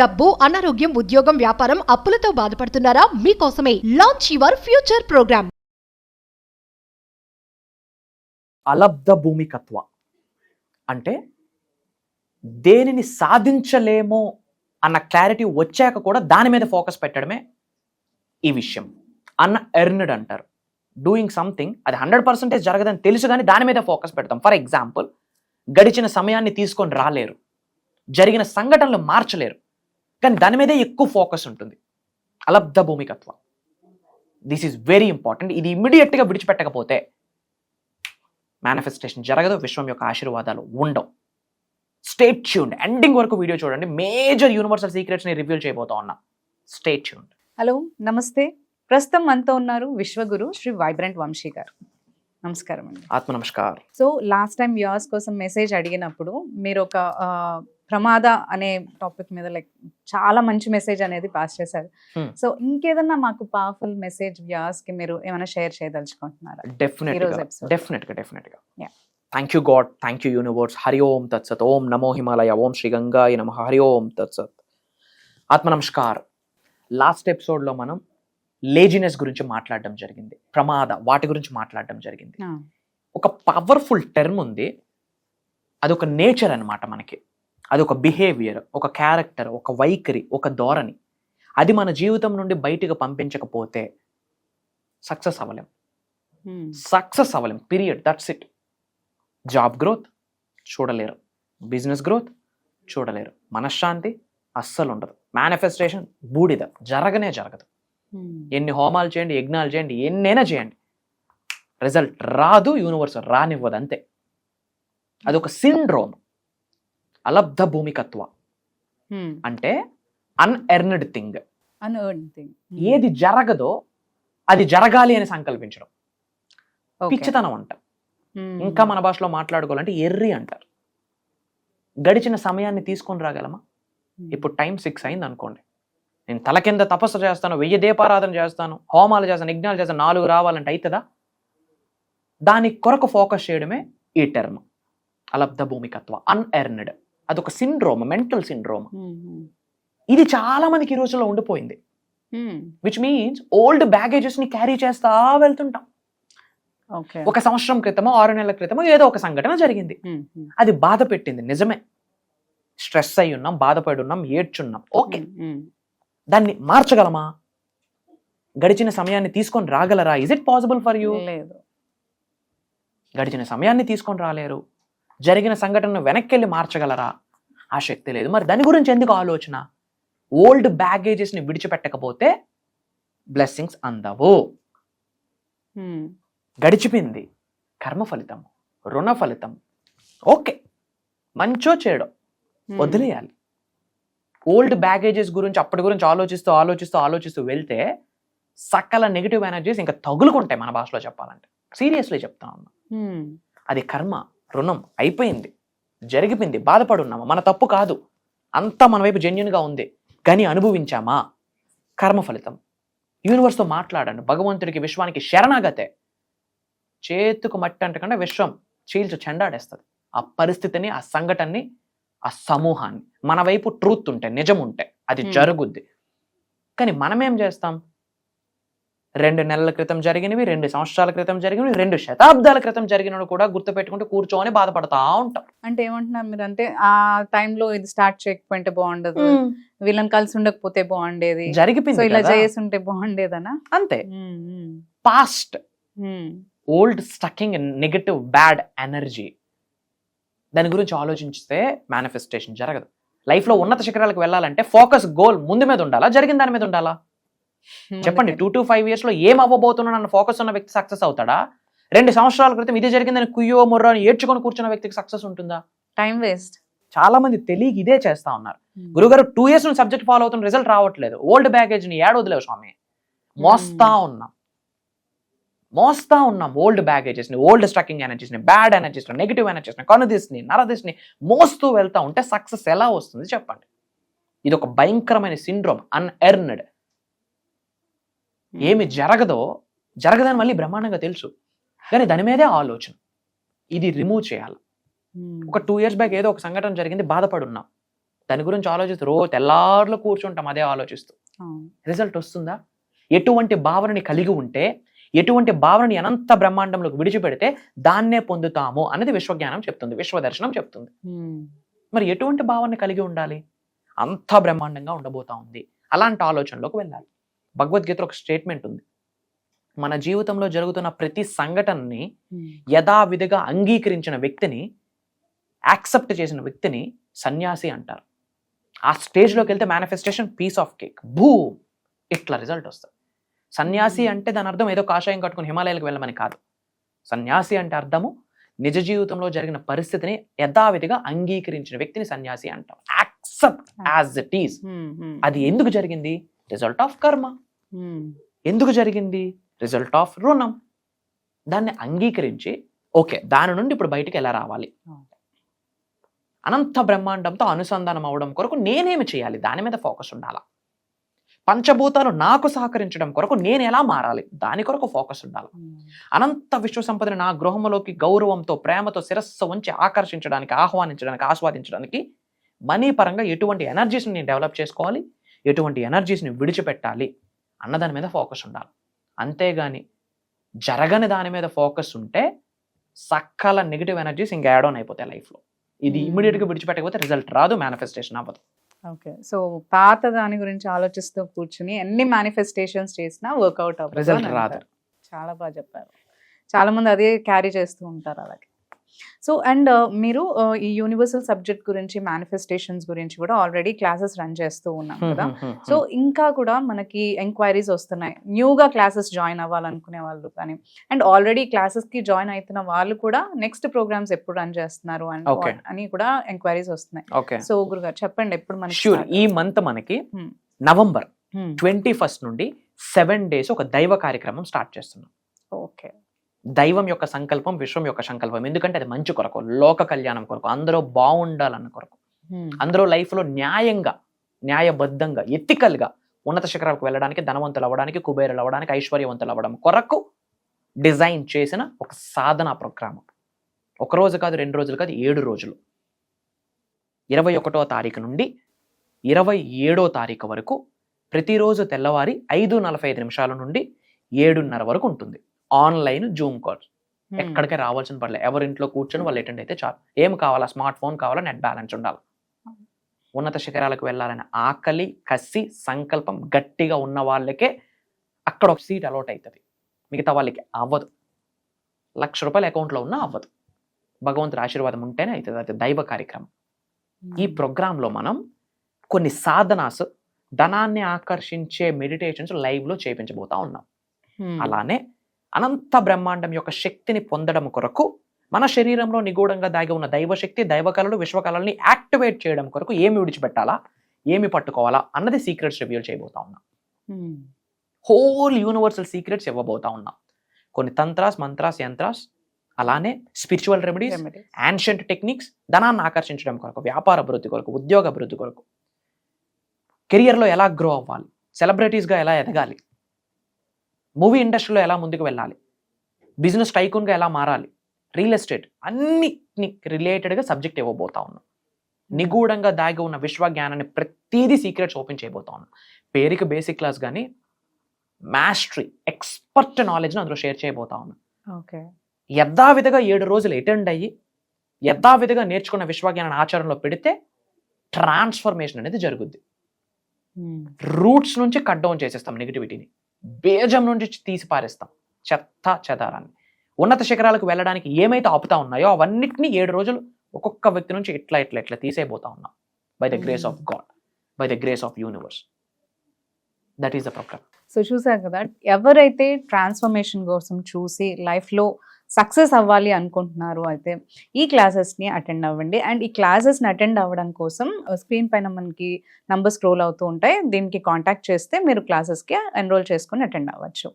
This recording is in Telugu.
డబ్బు, అనారోగ్యం, ఉద్యోగం, వ్యాపారం, అప్పులతో బాధపడుతున్నారా? మీకోసమే లాంచ్ యువర్ ఫ్యూచర్ ప్రోగ్రామ్. అలబ్ధ భూమికత్వ అంటే దేనిని సాధించలేమో అన్న క్లారిటీ వచ్చాక కూడా దాని మీద ఫోకస్ పెట్టడమే ఈ విషయం. అన్ఎర్న్డ్ అంటారు. డూయింగ్ సంథింగ్ అది 100% జరగదని తెలుసు కానీ దాని మీద ఫోకస్ పెడతాం. ఫర్ ఎగ్జాంపుల్, గడిచిన సమయాన్ని తీసుకొని రాలేరు, జరిగిన సంఘటనలు మార్చలేరు, కానీ దాని మీదే ఎక్కువ ఫోకస్ ఉంటుంది. అలబ్ధ భూమికత్వ. This is very important. ఇది ఇమ్మీడియట్గా విడిచిపెట్టకపోతే మేనిఫెస్టేషన్ జరగదు, విశ్వం యొక్క ఆశీర్వాదాలు ఉండవు. Stay tuned. ఎండింగ్ వరకు వీడియో చూడండి. మేజర్ యూనివర్సల్ సీక్రెట్స్ని రివీల్ చేయబోతా ఉన్నా. Stay tuned. హలో, నమస్తే. ప్రస్తుతం మనతో ఉన్నారు విశ్వగురు శ్రీ వైబ్రెంట్ వంశీ గారు. నమస్కారం అండి. ఆత్మ namaskar. So last time viewers కోసం మెసేజ్ అడిగినప్పుడు మీరు ఒక ప్రమాద అనే టాపిక్ మీద చాలా మంచి మెసేజ్ అనేది పాస్ చేశారు. సో ఇంకేదన్నా మాకు పవర్ఫుల్ మెసేజ్ వ్యూవర్స్ కి మీరు ఏమైనా షేర్ చేయదలుచుకుంటున్నారా? డెఫినెట్గా. Thank you God, thank you universe. Hari Om తత్సత్. ఓం నమో హిమాలయ. ఓం శ్రీ గంగాయ నమః. హరి ఓం తత్సత్. ఆత్మ నమస్కార్. లాస్ట్ ఎపిసోడ్లో మనం లేజినెస్ గురించి మాట్లాడడం జరిగింది, ప్రమాద వాటి గురించి మాట్లాడడం జరిగింది. ఒక పవర్ఫుల్ టర్మ్ ఉంది, అదొక నేచర్ అన్నమాట. మనకి అదొక బిహేవియర్, ఒక క్యారెక్టర్, ఒక వైఖరి, ఒక ధోరణి. అది మన జీవితం నుండి బయటకు పంపించకపోతే సక్సెస్ అవ్వలేం. Period. That's it. Job growth చూడలేరు, బిజినెస్ గ్రోత్ చూడలేరు, మనశ్శాంతి అస్సలు ఉండదు, మేనిఫెస్టేషన్ బూడిద, జరగదు. ఎన్ని హోమాలు చేయండి, యజ్ఞాలు చేయండి, ఎన్నైనా చేయండి, రిజల్ట్ రాదు, యూనివర్స్ రానివ్వదు, అంతే. అదొక సిండ్రోమ్. అలబ్ధ భూమికత్వ అంటే అన్ఎర్న్డ్ థింగ్. ఏది జరగదో అది జరగాలి అని సంకల్పించడం పిచ్చితనం అంట. ఇంకా మన భాషలో మాట్లాడుకోవాలంటే ఎర్రి అంటారు. గడిచిన సమయాన్ని తీసుకొని రాగలమా? ఇప్పుడు టైం 6 అయింది అనుకోండి, నేను తల కింద తపస్సు చేస్తాను, 1000 దీపారాధన చేస్తాను, హోమాలు చేస్తాను, యజ్ఞాలు చేస్తాను, 4 రావాలంటే అవుతుందా? దాని కొరకు ఫోకస్ చేయడమే ఈ టర్మ్ అలబ్ధ భూమికత్వ. అన్ఎర్న్డ్. అదొక సిండ్రోమ్, మెంటల్ సిండ్రోమ్. ఇది చాలా మందికి ఈ రోజుల్లో ఉండిపోయింది. విచ్ మీన్స్ ఓల్డ్ బ్యాగేజెస్ ని క్యారీ చేస్తా వెళ్తుంటాం. ఒక సంవత్సరం క్రితమో 6 నెలల క్రితమో ఏదో ఒక సంఘటన జరిగింది, అది బాధ పెట్టింది, నిజమే. స్ట్రెస్ అయి ఉన్నాం, బాధపడి ఉన్నాం, ఏడ్చున్నాం. ఓకే, దాన్ని మార్చగలమా? గడిచిన సమయాన్ని తీసుకొని రాగలరా? Is it possible for you? లేదు. గడిచిన సమయాన్ని తీసుకొని రాలేరు. జరిగిన సంఘటనను వెనక్కి వెళ్ళి మార్చగలరా? ఆ శక్తి లేదు. మరి దాని గురించి ఎందుకు ఆలోచన? ఓల్డ్ బ్యాగేజెస్ ని విడిచిపెట్టకపోతే బ్లెస్సింగ్స్ అందవు. గడిచిపోయింది, కర్మ ఫలితం, రుణ ఫలితం. ఓకే, మంచో చేయడం వదిలేయాలి. ఓల్డ్ బ్యాగేజెస్ గురించి అప్పటి గురించి ఆలోచిస్తూ వెళ్తే సకల నెగిటివ్ ఎనర్జీస్ ఇంకా తగులుకుంటాయి. మన భాషలో చెప్పాలంటే, సీరియస్లీ చెప్తా ఉన్నా. అది కర్మ, రుణం అయిపోయింది, జరిగిపోయింది, బాధపడున్నామా? మన తప్పు కాదు, అంతా మన వైపు జెన్యున్గా ఉంది, కానీ అనుభవించామా? కర్మ ఫలితం. యూనివర్స్తో మాట్లాడండి. భగవంతుడికి, విశ్వానికి శరణాగతే. చేతుకు మట్టి అంటకుండా విశ్వం చీల్చి చెండాడేస్తుంది ఆ పరిస్థితిని, ఆ సంఘటనని, ఆ సమూహాన్ని. మన వైపు ట్రూత్ ఉంటే, నిజం ఉంటే అది జరుగుద్ది. కానీ మనమేం చేస్తాం? 2 నెలల క్రితం జరిగినవి, 2 సంవత్సరాల క్రితం జరిగినవి, 2 శతాబ్దాల క్రితం జరిగినవి కూడా గుర్తుపెట్టుకుంటూ కూర్చొని బాధపడతా ఉంటాం. అంటే ఏమంటున్నారు మీరు? అంటే ఆ టైంలో ఇది స్టార్ట్ చేయకపోతే బాగుండదు, వీళ్ళని కలిసి ఉండకపోతే బాగుండేది, జరిగిపోయింది, ఇలా చేసి ఉంటే బాగుండేదనా? అంతే. Past old stucking negative bad energy, దాని గురించి ఆలోచిస్తే మేనిఫెస్టేషన్ జరగదు. లైఫ్లో ఉన్నత శిఖరాలకు వెళ్ళాలంటే ఫోకస్, గోల్ ముందు మీద ఉండాలా, జరిగిన దాని మీద ఉండాలా? చెప్పండి. 2 to 5 years లో ఏం అవ్వబోతున్నా అన్న ఫోకస్ ఉన్న వ్యక్తి సక్సెస్ అవుతాడా? 2 సంవత్సరాల క్రితం ఇది జరిగిందని కుయ్యో ముర్రో అని ఏడ్చుకొని కూర్చున్న వ్యక్తికి సక్సెస్ ఉంటుందా? Time waste. చాలా మంది తెలియక ఇదే చేస్తా ఉన్నారు. గురుగారు 2 years నుంచి సబ్జెక్ట్ ఫాలో అవుతున్న రిజల్ట్ రావట్లేదు. ఓల్డ్ బ్యాగేజ్ ని ఏడవదిలేవు స్వామి. మోస్తా ఉన్నాం ఓల్డ్ బ్యాగేజెస్ ని, ఓల్డ్ స్ట్రకింగ్ ఎనర్జీస్ ని, బ్యాడ్ ఎనర్జీస్ ని, నెగిటివ్ ఎనర్జీస్ ని, కనుదిస్ ని, నరదిస్ ని మోస్తూ వెళ్తా ఉంటే సక్సెస్ ఎలా వస్తుంది చెప్పండి? ఇది ఒక భయంకరమైన సిండ్రోమ్, అన్ఎర్న్డ్. ఏమి జరగదని మళ్ళీ బ్రహ్మాండంగా తెలుసు, కానీ దాని మీదే ఆలోచన. ఇది రిమూవ్ చేయాలి. ఒక 2 years బ్యాక్ ఏదో ఒక సంఘటన జరిగింది, బాధపడున్నాం. దాని గురించి ఆలోచిస్తూ రోజు తెల్లార్లు కూర్చుంటాం అదే ఆలోచిస్తూ. రిజల్ట్ వస్తుందా? ఎటువంటి భావనని కలిగి ఉంటే, ఎటువంటి భావనని అనంత బ్రహ్మాండంలోకి విడిచిపెడితే దాన్నే పొందుతాము అనేది విశ్వజ్ఞానం చెప్తుంది, విశ్వదర్శనం చెప్తుంది. మరి ఎటువంటి భావనని కలిగి ఉండాలి? అంత బ్రహ్మాండంగా ఉండబోతా ఉంది, అలాంటి ఆలోచనలోకి వెళ్ళాలి. భగవద్గీతలో ఒక స్టేట్మెంట్ ఉంది, మన జీవితంలో జరుగుతున్న ప్రతి సంఘటనని యథావిధిగా అంగీకరించిన వ్యక్తిని, యాక్సెప్ట్ చేసిన వ్యక్తిని సన్యాసి అంటారు. ఆ స్టేజ్లోకి వెళ్తే manifestation piece of cake, boom, ఇట్లా రిజల్ట్ వస్తుంది. సన్యాసి అంటే దాని అర్థం ఏదో కాషాయం కట్టుకుని హిమాలయాలకు వెళ్ళమని కాదు. సన్యాసి అంటే అర్థము నిజ జీవితంలో జరిగిన పరిస్థితిని యథావిధిగా అంగీకరించిన వ్యక్తిని సన్యాసి అంటాం. Accept as it is. అది ఎందుకు జరిగింది? రిజల్ట్ ఆఫ్ కర్మ. ఎందుకు జరిగింది? రిజల్ట్ ఆఫ్ రుణం. దాన్ని అంగీకరించి ఓకే, దాని నుండి ఇప్పుడు బయటికి ఎలా రావాలి, అనంత బ్రహ్మాండంతో అనుసంధానం అవడం కొరకు నేనేమి చేయాలి, దాని మీద ఫోకస్ ఉండాలా. పంచభూతాలు నాకు సహకరించడం కొరకు నేను ఎలా మారాలి, దాని కొరకు ఫోకస్ ఉండాలి. అనంత విశ్వ సంపదని నా గృహంలోకి గౌరవంతో, ప్రేమతో శిరస్సు ఉంచి ఆకర్షించడానికి, ఆహ్వానించడానికి, ఆస్వాదించడానికి మనీ పరంగా ఎటువంటి ఎనర్జీస్ని నేను డెవలప్ చేసుకోవాలి, ఎటువంటి ఎనర్జీస్ని విడిచిపెట్టాలి అన్నదాని మీద ఫోకస్ ఉండాలి. అంతేగాని జరగని దాని మీద ఫోకస్ ఉంటే సకల నెగిటివ్ ఎనర్జీస్ ఇంకా యాడ్ ఆన్ అయిపోతాయి లైఫ్లో. ఇది ఇమీడియట్గా విడిచిపెట్టకపోతే రిజల్ట్ రాదు, మేనిఫెస్టేషన్ అవ్వదు. ఓకే, సో పాత దాని గురించి ఆలోచిస్తూ కూర్చుని ఎన్ని మేనిఫెస్టేషన్స్ చేసినా వర్కౌట్ అవ్వదు, రిజల్ట్ రాదు. చాలా బాగా చెప్పారు. చాలా మంది అదే క్యారీ చేస్తూ ఉంటారు అలాగే. సో అండ్ మీరు ఈ యూనివర్సల్ సబ్జెక్ట్ గురించి, మేనిఫెస్టేషన్స్ గురించి కూడా ఆల్రెడీ క్లాసెస్ రన్ చేస్తూ ఉన్నాం కదా. సో ఇంకా కూడా మనకి ఎంక్వైరీస్ వస్తున్నాయి, న్యూగా క్లాసెస్ జాయిన్ అవ్వాలనుకునే వాళ్ళు కానీ, అండ్ ఆల్రెడీ క్లాసెస్కి జాయిన్ అవుతున్న వాళ్ళు కూడా నెక్స్ట్ ప్రోగ్రామ్స్ ఎప్పుడు రన్ చేస్తున్నారు అని కూడా ఎంక్వైరీస్ వస్తున్నాయి. సో గురుగారు చెప్పండి, ఎప్పుడు మనకి? ఈ మంత్ మనకి నవంబర్ 21 నుండి 7 days ఒక దైవ కార్యక్రమం స్టార్ట్ చేస్తున్నాం. ఓకే, దైవం యొక్క సంకల్పం, విశ్వం యొక్క సంకల్పం. ఎందుకంటే అది మంచి కొరకు, లోక కళ్యాణం కొరకు, అందరూ బాగుండాలన్న కొరకు, అందరూ లైఫ్లో న్యాయంగా, న్యాయబద్ధంగా, ఎథికల్గా ఉన్నత శిఖరాలకు వెళ్ళడానికి, ధనవంతులు అవ్వడానికి, కుబేరులు అవ్వడానికి, ఐశ్వర్యవంతులు అవ్వడం కొరకు డిజైన్ చేసిన ఒక సాధన ప్రోగ్రామ్. ఒక రోజు కాదు, 2 రోజులు కాదు, 7 రోజులు. 21వ తారీఖు నుండి 27వ తారీఖు వరకు ప్రతిరోజు తెల్లవారి 5:45 నుండి 7:30 వరకు ఉంటుంది. ఆన్లైన్ జూమ్ కాల్, ఎక్కడికే రావాల్సిన పర్లేదు, ఎవరింట్లో కూర్చొని వాళ్ళు అటెండ్ అయితే చాలు. ఏం కావాలా? స్మార్ట్ ఫోన్ కావాలా, నెట్ బ్యాలెన్స్ ఉండాలి. ఉన్నత శిఖరాలకు వెళ్ళాలని ఆకలి, కసి, సంకల్పం గట్టిగా ఉన్న వాళ్ళకే అక్కడ ఒక సీట్ అలాట్ అవుతుంది, మిగతా వాళ్ళకి అవ్వదు. ₹1,00,000 అకౌంట్లో ఉన్నా అవ్వదు. భగవంతుడి ఆశీర్వాదం ఉంటేనే అవుతుంది. అది దైవ కార్యక్రమం. ఈ ప్రోగ్రాంలో మనం కొన్ని సాధనాస్, ధనాన్ని ఆకర్షించే మెడిటేషన్స్ లైవ్లో చేయించబోతా ఉన్నాం. అలానే అనంత బ్రహ్మాండం యొక్క శక్తిని పొందడం కొరకు, మన శరీరంలో నిగూఢంగా దాగి ఉన్న దైవశక్తి, దైవకళలు, విశ్వకళల్ని యాక్టివేట్ చేయడం కొరకు ఏమి విడిచిపెట్టాలా, ఏమి పట్టుకోవాలా అన్నది సీక్రెట్స్ రివీల్ చేయబోతా ఉన్నాం. హోల్ యూనివర్సల్ సీక్రెట్స్ ఇవ్వబోతా ఉన్నాం. కొన్ని తంత్రాస్, మంత్రాస్, యంత్రాస్, అలానే స్పిరిచువల్ రెమెడీస్, యాన్షియంట్ టెక్నిక్స్, ధనాన్ని ఆకర్షించడం కొరకు, వ్యాపార అభివృద్ధి కొరకు, ఉద్యోగ అభివృద్ధి కొరకు, కెరియర్లో ఎలా గ్రో అవ్వాలి, సెలబ్రిటీస్గా ఎలా ఎదగాలి, మూవీ ఇండస్ట్రీలో ఎలా ముందుకు వెళ్ళాలి, బిజినెస్ టైకూన్గా ఎలా మారాలి, రియల్ ఎస్టేట్, అన్నిటిని రిలేటెడ్గా సబ్జెక్ట్ ఇవ్వబోతా ఉన్నాం. నిగూఢంగా దాగి ఉన్న విశ్వ జ్ఞానాన్ని ప్రతిదీ సీక్రెట్స్ ఓపెన్ చేయబోతా ఉన్నాం. పేరుకి బేసిక్ క్లాస్ కానీ మాస్టరీ, ఎక్స్పర్ట్ నాలెడ్జ్ని అందులో షేర్ చేయబోతా ఉన్నాం. ఓకే, యథావిధిగా 7 రోజులు అటెండ్ అయ్యి యథావిధిగా నేర్చుకున్న విశ్వజ్ఞానాన్ని ఆచరణలో పెడితే ట్రాన్స్ఫర్మేషన్ అనేది జరుగుద్ది. రూట్స్ నుంచి కట్ డౌన్ చేసేస్తాం నెగిటివిటీని, బేజం నుంచి తీసి పారేస్తాం చెత్త చెదారాన్ని. ఉన్నత శిఖరాలకు వెళ్ళడానికి ఏమైతే ఆపుతా ఉన్నాయో అవన్నిటిని 7 రోజులు ఒక్కొక్క వ్యక్తి నుంచి ఇట్లా ఇట్లా ఇట్లా తీసేయబోతా ఉన్నాం. By the grace of God, by the grace of universe. That is the program. So చూసారు కదా, ఎవరైతే ట్రాన్స్ఫర్మేషన్ కోసం చూసి లైఫ్లో సక్సెస్ అవ్వాలి అనుకుంటున్నారు అయితే ఈ క్లాసెస్ని అటెండ్ అవ్వండి. అండ్ ఈ క్లాసెస్ని అటెండ్ అవ్వడం కోసం స్క్రీన్ పైన మనకి నంబర్ స్క్రోల్ అవుతూ ఉంటాయి, దీనికి కాంటాక్ట్ చేస్తే మీరు క్లాసెస్కి ఎన్రోల్ చేసుకొని అటెండ్ అవ్వచ్చు.